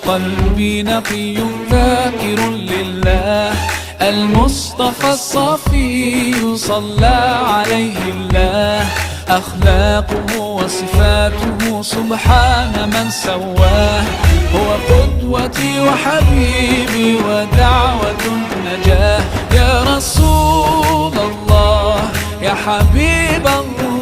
وقلبي نقي ذاكر لله. المصطفى الصفي صلى عليه الله، أخلاقه وصفاته سبحان من سواه. هو قدوتي وحبيبي ودعوة النجاة. يا رسول الله يا حبيب الله